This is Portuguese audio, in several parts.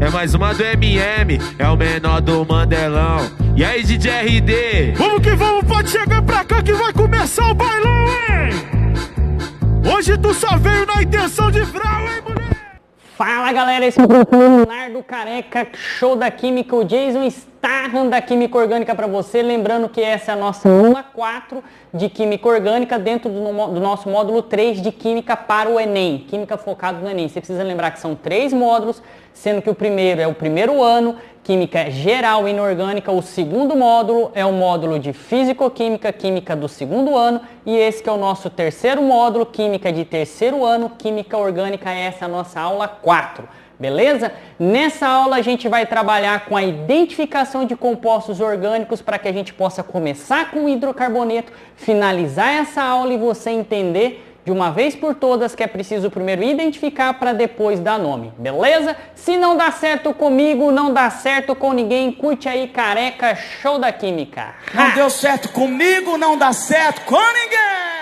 É mais uma do MM, é o menor do Mandelão. E aí, DJ RD? Vamos que vamos, pode chegar pra cá que vai começar o bailão, hein? Hoje tu só veio na intenção de frau, hein, mulher? Fala galera, esse é o Leonardo Careca, show da Química, o Jason Starham da Química Orgânica para você. Lembrando que essa é a nossa aula 4 de Química Orgânica dentro do nosso módulo 3 de Química para o Enem, Química focado no Enem. Você precisa lembrar que são 3 módulos, sendo que o primeiro é o primeiro ano, Química Geral e Inorgânica. O segundo módulo é o módulo de Físico-Química, Química do segundo ano. E esse que é o nosso terceiro módulo, Química de terceiro ano, Química Orgânica. Essa é a nossa aula 4, beleza? Nessa aula a gente vai trabalhar com a identificação de compostos orgânicos para que a gente possa começar com o hidrocarboneto, finalizar essa aula e você entender de uma vez por todas que é preciso primeiro identificar para depois dar nome, beleza? Se não dá certo comigo, não dá certo com ninguém. Curte aí, Careca, show da Química. Não deu certo comigo, não dá certo com ninguém.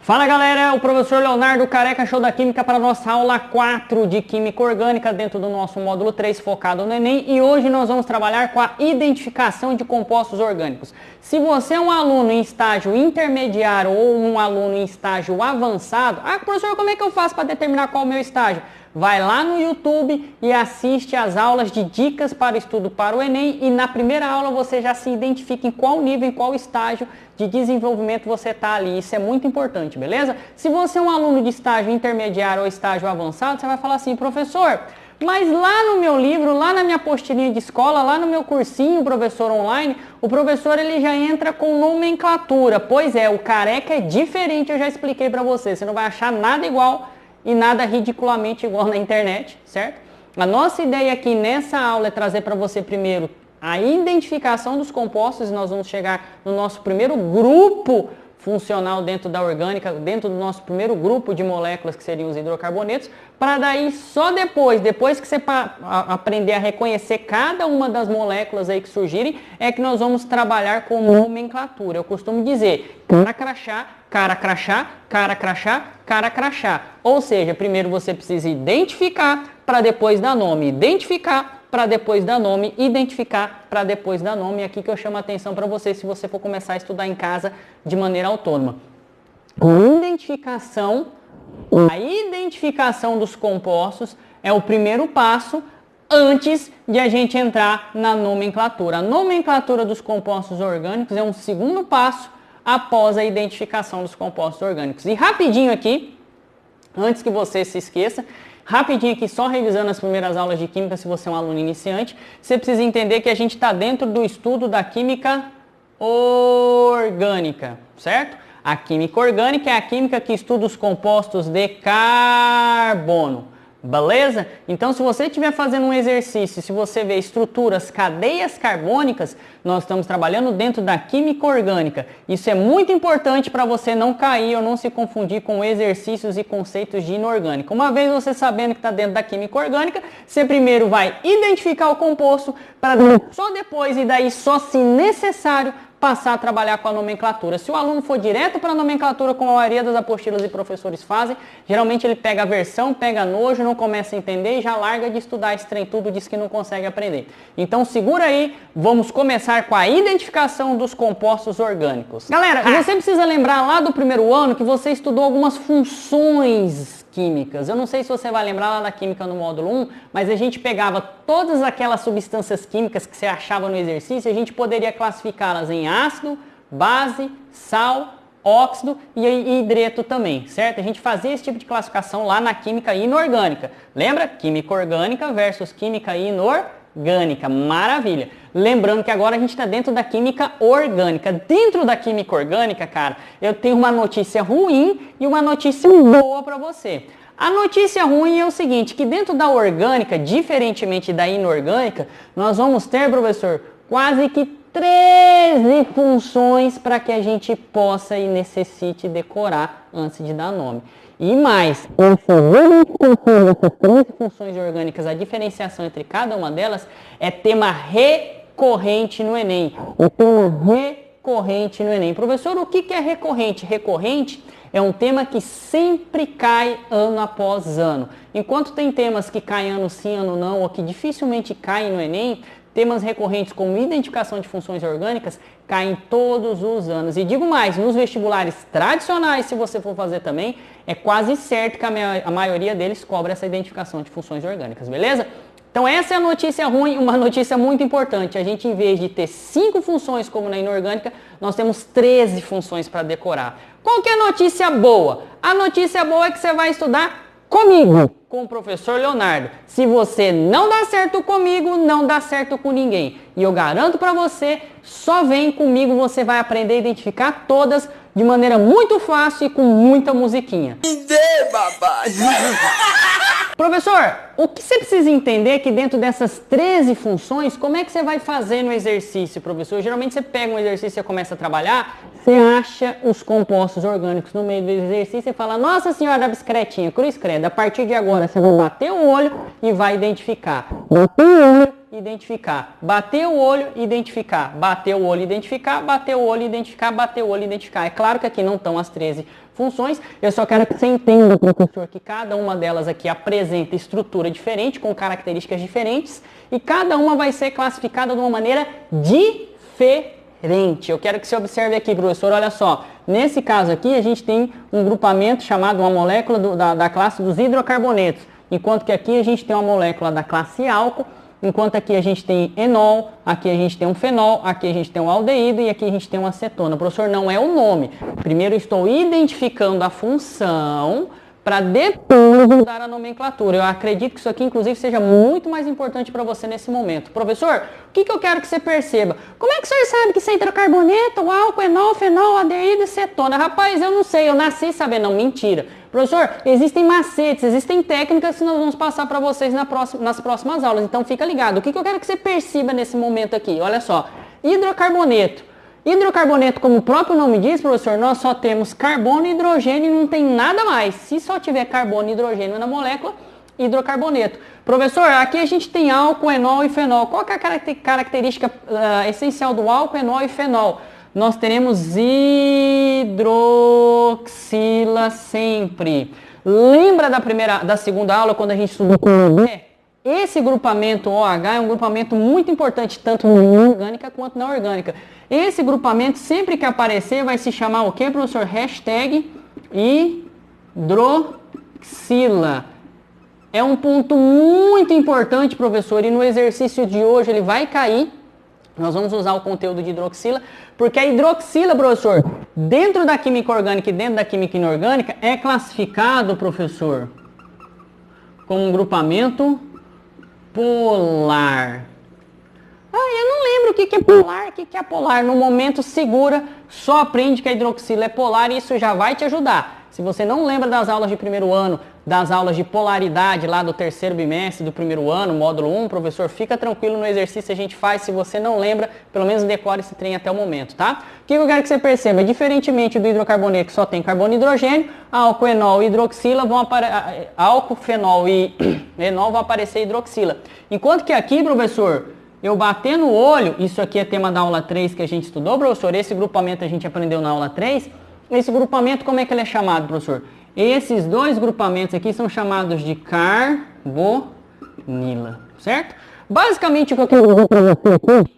Fala galera, o professor Leonardo Careca, show da Química para a nossa aula 4 de Química Orgânica dentro do nosso módulo 3 focado no Enem. E hoje nós vamos trabalhar com a identificação de compostos orgânicos. Se você é um aluno em estágio intermediário ou um aluno em estágio avançado, professor, como é que eu faço para determinar qual é o meu estágio? Vai lá no YouTube e assiste as aulas de dicas para estudo para o Enem e na primeira aula você já se identifica em qual nível, em qual estágio de desenvolvimento você está ali. Isso é muito importante, beleza? Se você é um aluno de estágio intermediário ou estágio avançado, você vai falar assim, professor, mas lá no meu livro, lá na minha apostilinha de escola, lá no meu cursinho, professor online, o professor ele já entra com nomenclatura. Pois é, o Careca é diferente, eu já expliquei para você. Você não vai achar nada igual e nada ridiculamente igual na internet, certo? A nossa ideia aqui nessa aula é trazer para você primeiro a identificação dos compostos e nós vamos chegar no nosso primeiro grupo funcional dentro da orgânica, dentro do nosso primeiro grupo de moléculas que seriam os hidrocarbonetos, para daí só depois que você aprender a reconhecer cada uma das moléculas aí que surgirem, é que nós vamos trabalhar com nomenclatura. Eu costumo dizer cara crachá, cara crachá, cara crachá, cara crachá. Ou seja, primeiro você precisa identificar para depois dar nome, identificar para depois dar nome, identificar para depois dar nome. É aqui que eu chamo a atenção para você se você for começar a estudar em casa de maneira autônoma. A identificação dos compostos é o primeiro passo antes de a gente entrar na nomenclatura. A nomenclatura dos compostos orgânicos é um segundo passo após a identificação dos compostos orgânicos. E rapidinho aqui, antes que você se esqueça, rapidinho aqui, só revisando as primeiras aulas de Química, se você é um aluno iniciante, você precisa entender que a gente está dentro do estudo da Química Orgânica, certo? A Química Orgânica é a química que estuda os compostos de carbono, beleza? Então, se você estiver fazendo um exercício, se você vê estruturas, cadeias carbônicas, nós estamos trabalhando dentro da Química Orgânica. Isso é muito importante para você não cair ou não se confundir com exercícios e conceitos de inorgânica. Uma vez você sabendo que está dentro da Química Orgânica, você primeiro vai identificar o composto, para só depois e daí só se necessário passar a trabalhar com a nomenclatura. Se o aluno for direto para a nomenclatura, como a maioria das apostilas e professores fazem, geralmente ele pega aversão, pega nojo, não começa a entender e já larga de estudar esse trem tudo, diz que não consegue aprender. Então segura aí, vamos começar com a identificação dos compostos orgânicos. Galera, você precisa lembrar lá do primeiro ano que você estudou algumas funções químicas. Eu não sei se você vai lembrar lá da química no módulo 1, mas a gente pegava todas aquelas substâncias químicas que você achava no exercício e a gente poderia classificá-las em ácido, base, sal, óxido e hidreto também, certo? A gente fazia esse tipo de classificação lá na química inorgânica. Lembra? Química orgânica versus química inorgânica. Maravilha! Lembrando que agora a gente está dentro da química orgânica. Dentro da química orgânica, cara, eu tenho uma notícia ruim e uma notícia boa para você. A notícia ruim é o seguinte, que dentro da orgânica, diferentemente da inorgânica, nós vamos ter, professor, quase que 13 funções para que a gente possa e necessite decorar antes de dar nome. E mais, essas 13 funções orgânicas, a diferenciação entre cada uma delas é tema recorrente no Enem. O tema recorrente no Enem. Professor, o que é recorrente? Recorrente é um tema que sempre cai ano após ano. Enquanto tem temas que caem ano sim, ano não, ou que dificilmente caem no Enem, temas recorrentes como identificação de funções orgânicas caem todos os anos. E digo mais, nos vestibulares tradicionais, se você for fazer também, é quase certo que a maioria deles cobra essa identificação de funções orgânicas, beleza? Então essa é a notícia ruim, uma notícia muito importante. A gente, em vez de ter 5 funções como na inorgânica, nós temos 13 funções para decorar. Qual que é a notícia boa? A notícia boa é que você vai estudar comigo, com o professor Leonardo. Se você não dá certo comigo, não dá certo com ninguém. E eu garanto para você, só vem comigo, você vai aprender a identificar todas de maneira muito fácil e com muita musiquinha. Professor, o que você precisa entender é que dentro dessas 13 funções, como é que você vai fazer no exercício, professor? Geralmente você pega um exercício e começa a trabalhar, você acha os compostos orgânicos no meio do exercício e fala, nossa senhora da bicicletinha, cruz credo, a partir de agora você vai bater o olho e vai identificar. Bater o olho, identificar. Bater o olho, identificar. Bater o olho, identificar. Bater o olho, identificar. Bater o olho, identificar. É claro que aqui não estão as 13 funções, eu só quero que você entenda, professor, que cada uma delas aqui apresenta estrutura diferente, com características diferentes, e cada uma vai ser classificada de uma maneira diferente. Eu quero que você observe aqui, professor, olha só, nesse caso aqui a gente tem um grupamento chamado uma molécula da classe dos hidrocarbonetos, enquanto que aqui a gente tem uma molécula da classe álcool, enquanto aqui a gente tem enol, aqui a gente tem um fenol, aqui a gente tem um aldeído e aqui a gente tem uma acetona. Professor, não é o nome. Primeiro eu estou identificando a função para depois mudar a nomenclatura. Eu acredito que isso aqui, inclusive, seja muito mais importante para você nesse momento. Professor, o que eu quero que você perceba? Como é que o senhor sabe que isso é hidrocarboneto, álcool, enol, fenol, aldeído e cetona? Rapaz, eu não sei, eu nasci sabendo. Não, mentira. Professor, existem macetes, existem técnicas que nós vamos passar para vocês nas próximas aulas. Então fica ligado. O que eu quero que você perceba nesse momento aqui? Olha só, hidrocarboneto. Hidrocarboneto, como o próprio nome diz, professor, nós só temos carbono e hidrogênio e não tem nada mais. Se só tiver carbono e hidrogênio na molécula, hidrocarboneto. Professor, aqui a gente tem álcool, enol e fenol. Qual que é a característica essencial do álcool, enol e fenol? Nós teremos hidroxila sempre. Lembra da segunda aula quando a gente estudou com o esse grupamento OH é um grupamento muito importante, tanto na inorgânica quanto na orgânica. Esse grupamento, sempre que aparecer, vai se chamar o que, professor? Hashtag hidroxila. É um ponto muito importante, professor, e no exercício de hoje ele vai cair. Nós vamos usar o conteúdo de hidroxila, porque a hidroxila, professor, dentro da química orgânica e dentro da química inorgânica, é classificado, professor, como um grupamento polar. Eu não lembro o que é polar, o que é polar. No momento, segura, só aprende que a hidroxila é polar e isso já vai te ajudar. Se você não lembra das aulas de primeiro ano, das aulas de polaridade lá do terceiro bimestre do primeiro ano, módulo 1, professor, fica tranquilo no exercício, a gente faz. Se você não lembra, pelo menos decore esse trem até o momento, tá? O que eu quero que você perceba? Diferentemente do hidrocarboneto, que só tem carbono e hidrogênio, álcool, enol e hidroxila vão aparecer, álcool, fenol e enol vão aparecer hidroxila. Enquanto que aqui, professor, eu bater no olho, isso aqui é tema da aula 3 que a gente estudou, professor, esse grupamento a gente aprendeu na aula 3, esse grupamento como é que ele é chamado, professor? Esses dois grupamentos aqui são chamados de carbonila, certo? Basicamente o que eu quero dizer para você aqui,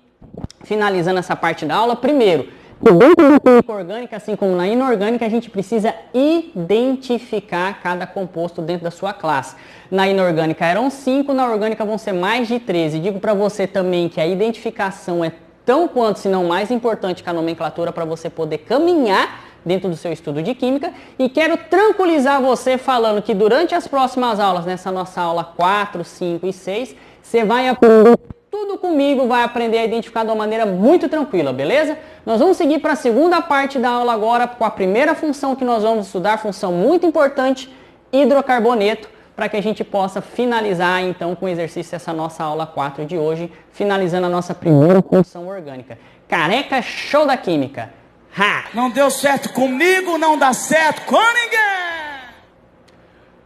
finalizando essa parte da aula, primeiro, dentro da química orgânica, assim como na inorgânica, a gente precisa identificar cada composto dentro da sua classe. Na inorgânica eram 5, na orgânica vão ser mais de 13. Digo para você também que a identificação é tão quanto, se não mais importante que a nomenclatura para você poder caminhar dentro do seu estudo de química, e quero tranquilizar você falando que durante as próximas aulas, nessa nossa aula 4, 5 e 6, você vai aprender tudo comigo, vai aprender a identificar de uma maneira muito tranquila, beleza? Nós vamos seguir para a segunda parte da aula agora, com a primeira função que nós vamos estudar, função muito importante, hidrocarboneto, para que a gente possa finalizar então com o exercício essa nossa aula 4 de hoje, finalizando a nossa primeira função orgânica. Careca, show da química! Ha! Não deu certo comigo, não dá certo com ninguém.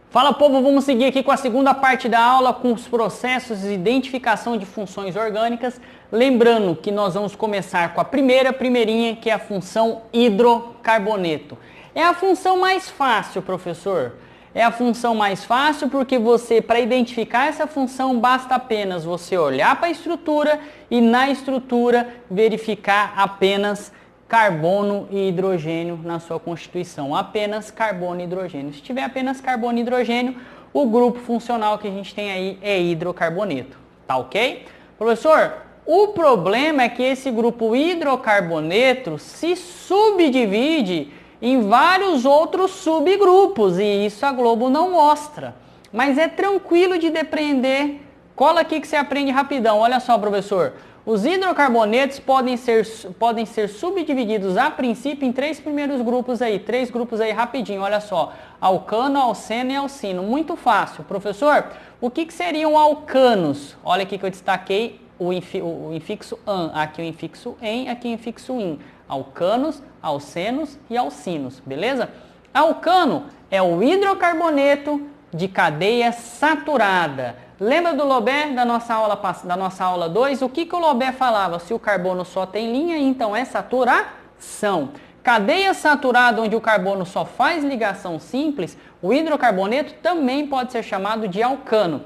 Fala, povo, vamos seguir aqui com a segunda parte da aula com os processos de identificação de funções orgânicas. Lembrando que nós vamos começar com a primeirinha, que é a função hidrocarboneto. É a função mais fácil, professor. É a função mais fácil porque você, para identificar essa função, basta apenas você olhar para a estrutura e na estrutura verificar apenas carbono e hidrogênio na sua constituição. Apenas carbono e hidrogênio. Se tiver apenas carbono e hidrogênio, o grupo funcional que a gente tem aí é hidrocarboneto. Tá ok? Professor, o problema é que esse grupo hidrocarboneto se subdivide em vários outros subgrupos, e isso a Globo não mostra. Mas é tranquilo de depreender. Cola aqui que você aprende rapidão. Olha só, professor. Os hidrocarbonetos podem ser subdivididos a princípio em 3 primeiros grupos aí. 3 grupos aí rapidinho, olha só. Alcano, alceno e alcino. Muito fácil. Professor, o que seriam alcanos? Olha aqui que eu destaquei o infixo an. Aqui o infixo em, aqui o infixo in. Alcanos, alcenos e alcinos, beleza? Alcano é o hidrocarboneto de cadeia saturada. Lembra do Lobé da nossa aula 2? O que o Lobé falava? Se o carbono só tem linha, então é saturação. Cadeia saturada, onde o carbono só faz ligação simples, o hidrocarboneto também pode ser chamado de alcano.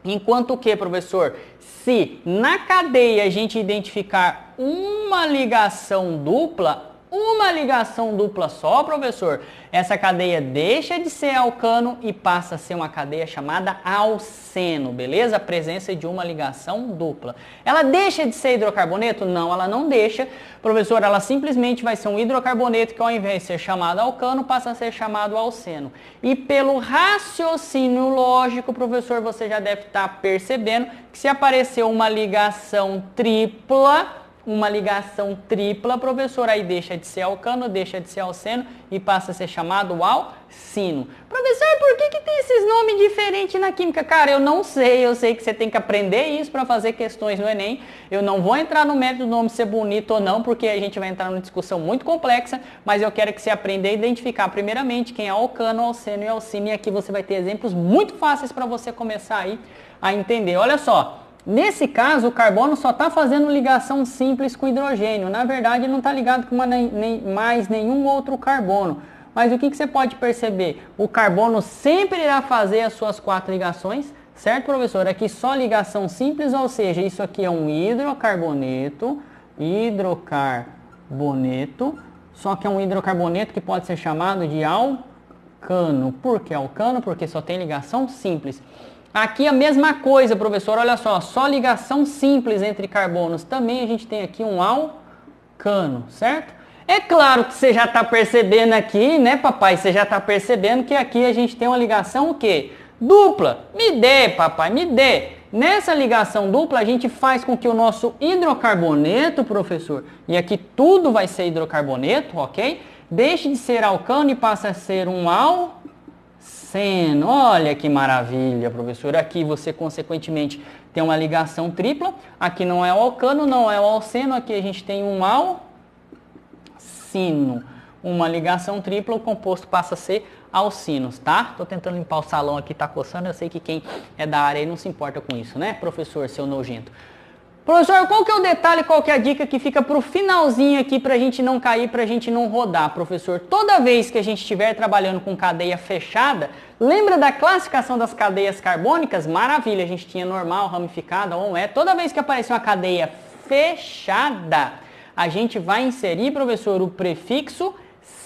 Enquanto que, professor, se na cadeia a gente identificar uma ligação dupla só, professor, essa cadeia deixa de ser alcano e passa a ser uma cadeia chamada alceno, beleza? A presença de uma ligação dupla. Ela deixa de ser hidrocarboneto? Não, ela não deixa. Professor, ela simplesmente vai ser um hidrocarboneto que ao invés de ser chamado alcano, passa a ser chamado alceno. E pelo raciocínio lógico, professor, você já deve estar percebendo que se aparecer uma ligação tripla, professor, aí deixa de ser alcano, deixa de ser alceno e passa a ser chamado alcino. Professor, por que tem esses nomes diferentes na química? Cara, eu não sei, eu sei que você tem que aprender isso para fazer questões no Enem. Eu não vou entrar no mérito do nome ser bonito ou não, porque a gente vai entrar numa discussão muito complexa, mas eu quero que você aprenda a identificar primeiramente quem é alcano, alceno e alcino, e aqui você vai ter exemplos muito fáceis para você começar aí a entender. Olha só. Nesse caso, o carbono só está fazendo ligação simples com hidrogênio. Na verdade, não está ligado com mais nenhum outro carbono. Mas o que você pode perceber? O carbono sempre irá fazer as suas 4 ligações, certo, professor? Aqui só ligação simples, ou seja, isso aqui é um hidrocarboneto, só que é um hidrocarboneto que pode ser chamado de alcano. Por que alcano? Porque só tem ligação simples. Aqui a mesma coisa, professor, olha só ligação simples entre carbonos. Também a gente tem aqui um alcano, certo? É claro que você já está percebendo aqui, né, papai? Você já está percebendo que aqui a gente tem uma ligação o quê? Dupla. Me dê, papai, me dê. Nessa ligação dupla, a gente faz com que o nosso hidrocarboneto, professor, e aqui tudo vai ser hidrocarboneto, ok? Deixe de ser alcano e passe a ser um alceno. Olha que maravilha, professor. Aqui você, consequentemente, tem uma ligação tripla. Aqui não é o alcano, não é o alceno. Aqui a gente tem um alcino. Uma ligação tripla, o composto passa a ser alcinos, tá? Tô tentando limpar o salão aqui, tá coçando. Eu sei que quem é da área aí não se importa com isso, né, professor, seu nojento? Professor, qual que é o detalhe, qual que é a dica que fica pro finalzinho aqui pra gente não cair, pra gente não rodar, professor? Toda vez que a gente estiver trabalhando com cadeia fechada, lembra da classificação das cadeias carbônicas? Maravilha, a gente tinha normal, ramificada, ou é. Toda vez que aparecer uma cadeia fechada, a gente vai inserir, professor, o prefixo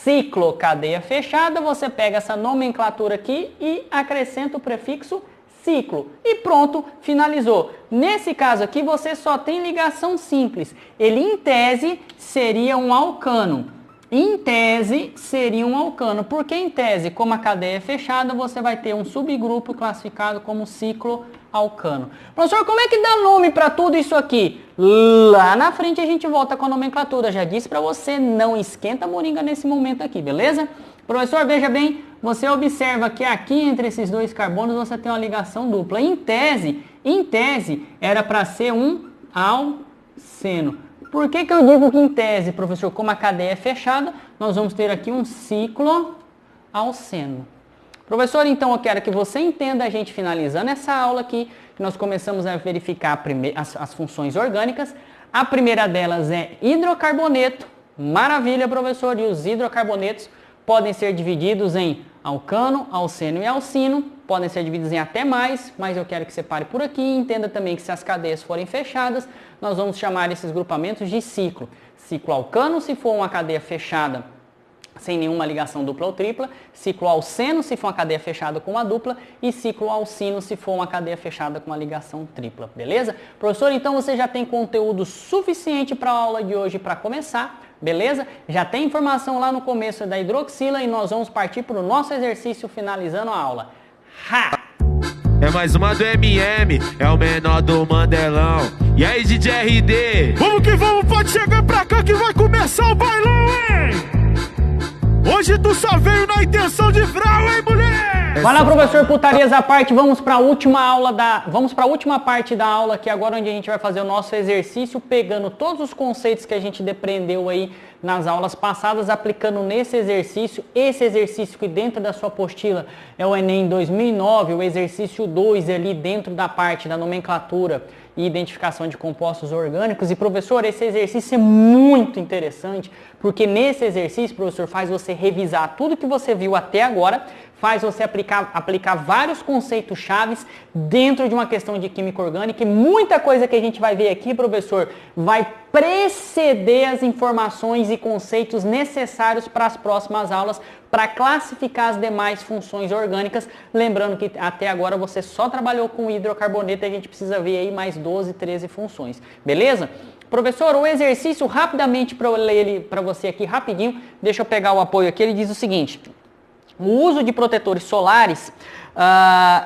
ciclo. Cadeia fechada, você pega essa nomenclatura aqui e acrescenta o prefixo ciclo. E pronto, finalizou. Nesse caso aqui, você só tem ligação simples. Ele, em tese, seria um alcano. Em tese, seria um alcano. Porque, em tese, como a cadeia é fechada, você vai ter um subgrupo classificado como ciclo alcano. Professor, como é que dá nome para tudo isso aqui? Lá na frente a gente volta com a nomenclatura. Já disse para você, não esquenta a moringa nesse momento aqui, beleza? Professor, veja bem, você observa que aqui entre esses dois carbonos você tem uma ligação dupla. Em tese era para ser um alceno. Por que eu digo que em tese, professor, como a cadeia é fechada, nós vamos ter aqui um ciclo alceno. Professor, então eu quero que você entenda, a gente finalizando essa aula aqui, que nós começamos a verificar as funções orgânicas. A primeira delas é hidrocarboneto. Maravilha, professor, e os hidrocarbonetos podem ser divididos em alcano, alceno e alcino. Podem ser divididos em até mais, mas eu quero que você pare por aqui e entenda também que se as cadeias forem fechadas, nós vamos chamar esses grupamentos de ciclo. Ciclo alcano, se for uma cadeia fechada sem nenhuma ligação dupla ou tripla, ciclo alceno, se for uma cadeia fechada com uma dupla, e ciclo alcino, se for uma cadeia fechada com uma ligação tripla, beleza? Professor, então você já tem conteúdo suficiente para a aula de hoje para começar, beleza? Já tem informação lá no começo da hidroxila e nós vamos partir para o nosso exercício finalizando a aula. Ha! É mais uma do MM, é o menor do Mandelão. E aí, DJ RD? Vamos que vamos, pode chegar pra cá que vai começar o bailão, hein? Hoje tu só veio na intenção de frau, hein, mulher? Vai lá, professor, putarias à parte, vamos para a última parte da aula, que é agora onde a gente vai fazer o nosso exercício, pegando todos os conceitos que a gente depreendeu aí nas aulas passadas, aplicando nesse exercício. Esse exercício que dentro da sua apostila é o Enem 2009, o exercício 2 ali dentro da parte da nomenclatura e identificação de compostos orgânicos. E, professor, esse exercício é muito interessante, porque nesse exercício, professor, faz você revisar tudo que você viu até agora, faz você aplicar vários conceitos chaves dentro de uma questão de química orgânica, e muita coisa que a gente vai ver aqui, professor, vai preceder as informações e conceitos necessários para as próximas aulas para classificar as demais funções orgânicas. Lembrando que até agora você só trabalhou com hidrocarboneto e a gente precisa ver aí mais 12, 13 funções, beleza? Professor, o exercício, rapidamente para eu ler ele para você aqui rapidinho, deixa eu pegar o apoio aqui, ele diz o seguinte: o uso de protetores solares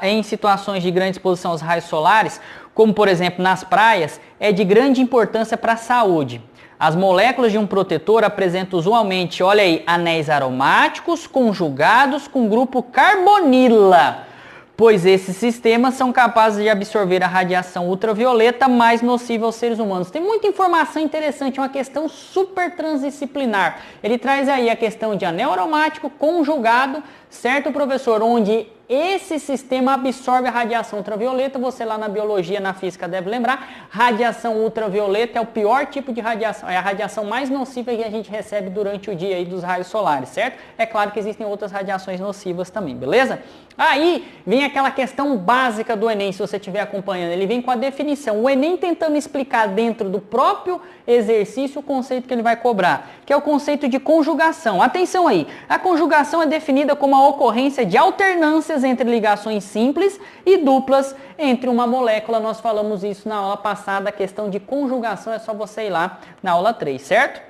em situações de grande exposição aos raios solares, como por exemplo nas praias, é de grande importância para a saúde. As moléculas de um protetor apresentam usualmente, olha aí, anéis aromáticos conjugados com grupo carbonila, pois esses sistemas são capazes de absorver a radiação ultravioleta mais nociva aos seres humanos. Tem muita informação interessante, uma questão super transdisciplinar. Ele traz aí a questão de anel aromático conjugado, certo, professor? Onde esse sistema absorve a radiação ultravioleta. Você lá na biologia, na física deve lembrar, radiação ultravioleta é o pior tipo de radiação, é a radiação mais nociva que a gente recebe durante o dia aí dos raios solares, certo? É claro que existem outras radiações nocivas também, beleza? Aí vem aquela questão básica do Enem, se você estiver acompanhando, ele vem com a definição, o Enem tentando explicar dentro do próprio exercício o conceito que ele vai cobrar, que é o conceito de conjugação. Atenção aí, a conjugação é definida como a ocorrência de alternâncias entre ligações simples e duplas entre uma molécula. Nós falamos isso na aula passada, a questão de conjugação é só você ir lá na aula 3, certo?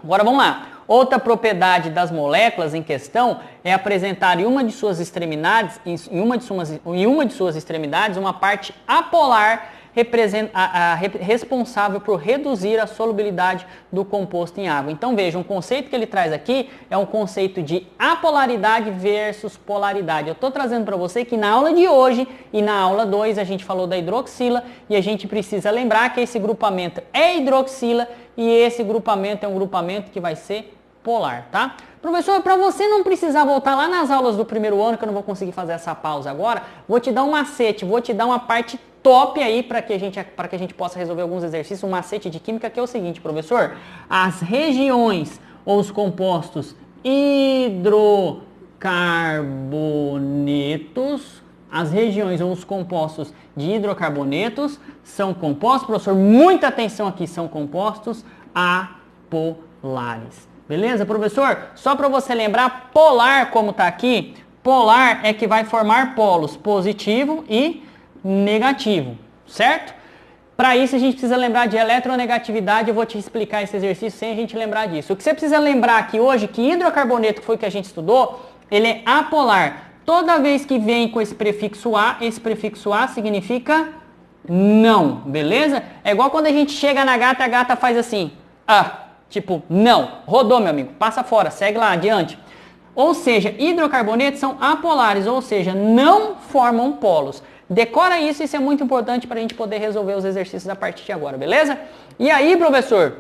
Agora vamos lá. Outra propriedade das moléculas em questão é apresentar em uma de suas extremidades, uma parte apolar responsável por reduzir a solubilidade do composto em água. Então veja, um conceito que ele traz aqui é um conceito de apolaridade versus polaridade. Eu estou trazendo para você que na aula de hoje e na aula 2 a gente falou da hidroxila e a gente precisa lembrar que esse grupamento é hidroxila e esse grupamento é um grupamento que vai ser polar, tá? Professor, para você não precisar voltar lá nas aulas do primeiro ano, que eu não vou conseguir fazer essa pausa agora, vou te dar um macete, vou te dar uma parte top aí para que a gente possa resolver alguns exercícios, um macete de química, que é o seguinte, professor: as regiões ou os compostos hidrocarbonetos, as regiões ou os compostos de hidrocarbonetos são compostos, professor, muita atenção aqui, são compostos apolares. Beleza, professor? Só para você lembrar, polar, como está aqui, polar é que vai formar polos positivo e negativo, certo? Para isso a gente precisa lembrar de eletronegatividade. Eu vou te explicar esse exercício sem a gente lembrar disso. O que você precisa lembrar aqui hoje, que hidrocarboneto, que foi o que a gente estudou, ele é apolar. Toda vez que vem com esse prefixo A significa não, beleza? É igual quando a gente chega na gata, a gata faz assim, tipo, não, rodou, meu amigo, passa fora, segue lá, adiante. Ou seja, hidrocarbonetos são apolares, ou seja, não formam polos. Decora isso, isso é muito importante para a gente poder resolver os exercícios a partir de agora, beleza? E aí, professor,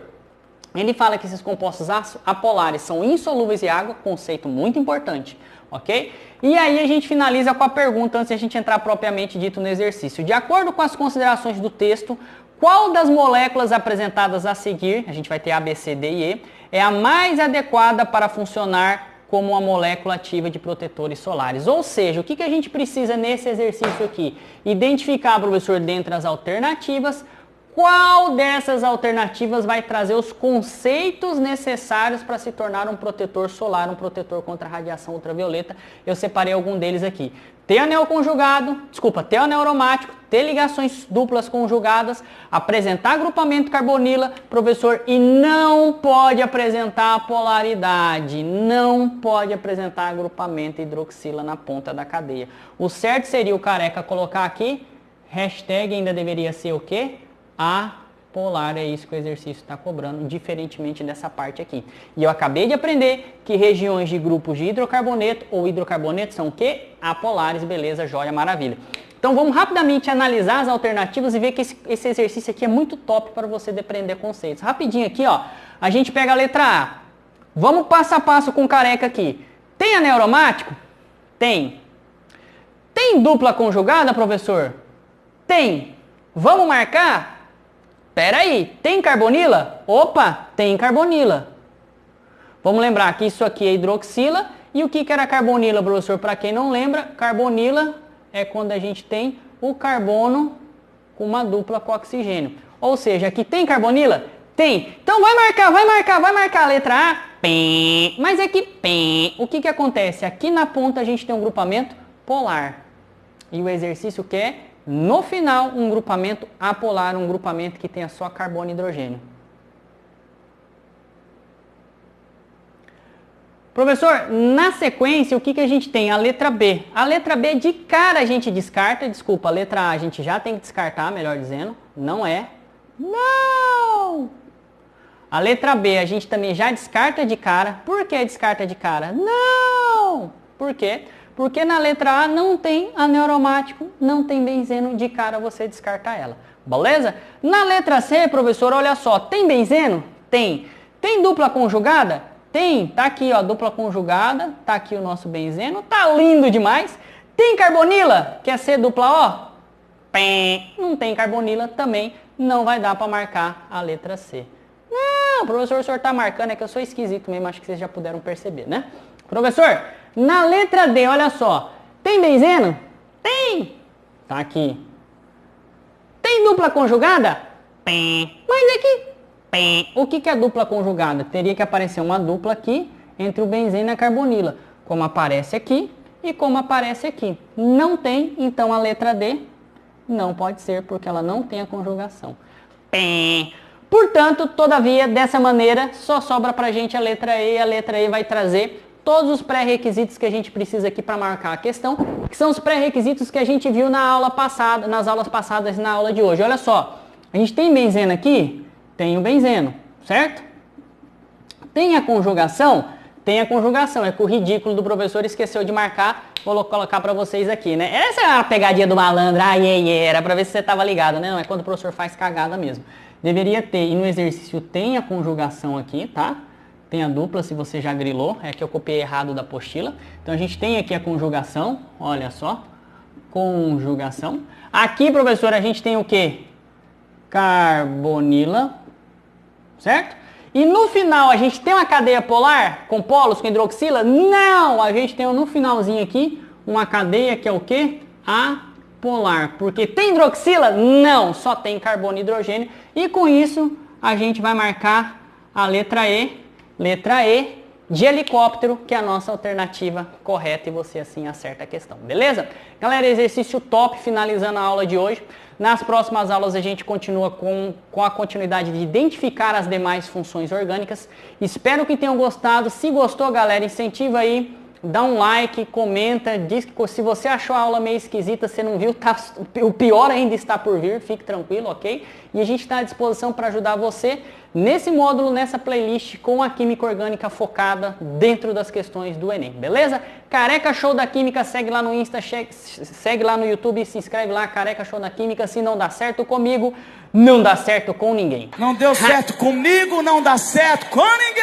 ele fala que esses compostos apolares são insolúveis em água, conceito muito importante, ok? E aí a gente finaliza com a pergunta, antes de a gente entrar propriamente dito no exercício. De acordo com as considerações do texto, qual das moléculas apresentadas a seguir, a gente vai ter A, B, C, D e E, é a mais adequada para funcionar como uma molécula ativa de protetores solares. Ou seja, o que a gente precisa nesse exercício aqui? Identificar, professor, dentre as alternativas, qual dessas alternativas vai trazer os conceitos necessários para se tornar um protetor solar, um protetor contra a radiação ultravioleta. Eu separei algum deles aqui. Ter anel conjugado, ter anel aromático, ter ligações duplas conjugadas, apresentar agrupamento carbonila, professor, e não pode apresentar polaridade, não pode apresentar agrupamento hidroxila na ponta da cadeia. O certo seria o careca colocar aqui, hashtag ainda deveria ser o quê? Apolar, é isso que o exercício está cobrando, diferentemente dessa parte aqui. E eu acabei de aprender que regiões de grupos de hidrocarboneto ou hidrocarboneto são o quê? Apolares, beleza, joia, maravilha. Então vamos rapidamente analisar as alternativas e ver que esse exercício aqui é muito top para você depreender conceitos. Rapidinho aqui, ó, a gente pega a letra A. Vamos passo a passo com o careca aqui. Tem anel aromático? Tem. Tem dupla conjugada, professor? Tem. Vamos marcar? Espera aí, tem carbonila? Opa, tem carbonila. Vamos lembrar que isso aqui é hidroxila. E o que era carbonila, professor? Para quem não lembra, carbonila é quando a gente tem o carbono com uma dupla com oxigênio. Ou seja, aqui tem carbonila? Tem. Então vai marcar a letra A. Pim. Mas aqui, pim. O que acontece? Aqui na ponta a gente tem um grupamento polar. E o exercício quer, no final, um grupamento apolar, um grupamento que tenha só carbono e hidrogênio. Professor, na sequência, o que a gente tem? A letra B. A letra B de cara a gente descarta, desculpa, a letra A a gente já tem que descartar, melhor dizendo, não é. Não! A letra B a gente também já descarta de cara. Por que descarta de cara? Não! Por quê? Porque na letra A não tem anel aromático, não tem benzeno, de cara você descarta ela. Beleza? Na letra C, professor, olha só, tem benzeno? Tem. Tem dupla conjugada? Tem. Tá aqui, ó, dupla conjugada, tá aqui o nosso benzeno, tá lindo demais. Tem carbonila? Quer ser dupla O? Pém. Não tem carbonila também, não vai dar para marcar a letra C. Não, professor, o senhor tá marcando, é que eu sou esquisito mesmo, acho que vocês já puderam perceber, né? Professor, na letra D, olha só, tem benzeno? Tem. Tá aqui. Tem dupla conjugada? Tem. Mas aqui, tem. O que é dupla conjugada? Teria que aparecer uma dupla aqui entre o benzeno e a carbonila, como aparece aqui e como aparece aqui. Não tem, então a letra D não pode ser, porque ela não tem a conjugação. Tem. Portanto, todavia, dessa maneira, só sobra pra gente a letra E, e a letra E vai trazer todos os pré-requisitos que a gente precisa aqui para marcar a questão, que são os pré-requisitos que a gente viu na aula passada, nas aulas passadas e na aula de hoje. Olha só, a gente tem benzeno aqui? Tem o benzeno, certo? Tem a conjugação? Tem a conjugação, é que o ridículo do professor esqueceu de marcar, vou colocar para vocês aqui, né? Essa é a pegadinha do malandro, era para ver se você estava ligado, né? Não, é quando o professor faz cagada mesmo. Deveria ter, e no exercício tem a conjugação aqui, tá? Tem a dupla, se você já grilou, é que eu copiei errado da apostila. Então a gente tem aqui a conjugação, olha só, conjugação. Aqui, professor, a gente tem o quê? Carbonila, certo? E no final a gente tem uma cadeia polar com polos, com hidroxila? Não, a gente tem no finalzinho aqui uma cadeia que é o quê? Apolar. Porque tem hidroxila? Não, só tem carbono e hidrogênio. E com isso a gente vai marcar a letra E de helicóptero, que é a nossa alternativa correta, e você assim acerta a questão, beleza? Galera, exercício top, finalizando a aula de hoje. Nas próximas aulas a gente continua com a continuidade de identificar as demais funções orgânicas. Espero que tenham gostado. Se gostou, galera, incentiva aí, dá um like, comenta, diz que se você achou a aula meio esquisita, você não viu, tá, o pior ainda está por vir, fique tranquilo, ok? E a gente está à disposição para ajudar você nesse módulo, nessa playlist com a química orgânica focada dentro das questões do Enem, beleza? Careca Show da Química, segue lá no Insta, segue lá no YouTube, se inscreve lá, Careca Show da Química. Se não dá certo comigo, não dá certo com ninguém. Não deu certo comigo, não dá certo com ninguém.